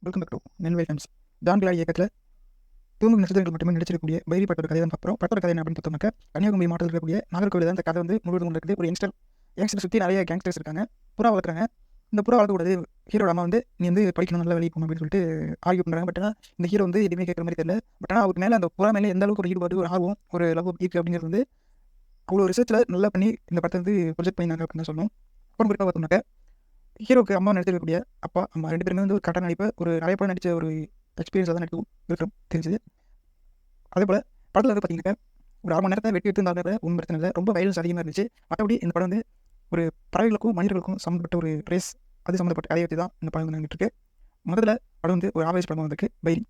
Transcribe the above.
Welcome back to Nellai fans. ஜான் கிலாடி இயக்கத்தில் தூங்கு நட்சத்திரங்கள் மட்டுமே நடிச்சிருக்கக்கூடிய பைரி படத்தோட கதை தான் பார்க்குறோம். படத்தோட கதை என்ன அப்படின்னு பார்த்தோம்னாக்க, கன்னியாகுமரி மாவட்டத்தில் இருக்கக்கூடிய நாகர்கோவில் தான் இந்த கதை வந்து முழுவதும் இருக்குது. ஒரு யங்ஸ்டர் சுற்றி நிறைய கேங்ஸ்டர்ஸ் இருக்காங்க. புறா வளர்க்குறாங்க. இந்த புறா வளர்க்கக்கூடாது, ஹீரோட அம்மா வந்து நீ வந்து படிக்கணும், நல்ல வேலைக்கு போகணும் அப்படின்னு சொல்லிட்டு ஆர்கியூ பண்ணுறாங்க. பட் ஆனால் இந்த ஹீரோ வந்து எதுவுமே கேட்குற மாதிரி தெரியல. பட் ஆனால் அவருக்கு மேலே அந்த புறா மேலே எந்த அளவுக்கு ஒரு ஈடுபாடு, ஒரு ஆர்வம், ஒரு லவ் இருக்குது அப்படிங்கிறது வந்து அவ்வளோ ரிசர்ச்சில் நல்லா பண்ணி இந்த படத்தை வந்து ப்ரொஜெக்ட் பண்ணியிருந்தாங்க அப்படின்னு தான் சொல்லணும். அப்புறம் குறிப்பாக பார்த்தோம்னாக்க, ஹீரோக்கு அம்மா நடிச்சிருக்கக்கூடிய அப்பா அம்மா 2 பேருமே வந்து ஒரு கரெக்டான நடிப்பை ஒரு நிறைய படம் நடித்த ஒரு எக்ஸ்பீரியன்ஸாக தான் இருக்கிறோம் தெரிஞ்சுது. அதே போல் படத்தில் வந்து பார்த்தீங்கன்னா ஒரு 1/2 மணி நேரத்தை வெட்டி எடுத்துருந்தாங்க, ஒன்றும் பிரச்சனை இல்லை. ரொம்ப வயலன்ஸ் அதிகமாக இருந்துச்சு. மற்றபடி இந்த படம் வந்து ஒரு பறவைகளுக்கும் மனிதர்களுக்கும் சம்மந்தப்பட்ட ஒரு ரேஸ், அது சம்மந்தப்பட்ட கதையை வச்சு தான் இந்த படம் வந்து நடந்துட்டு இருக்கு. முதல்ல படம் வந்து ஒரு ஆவரேஜ் படம் வந்திருக்கு, பைரி.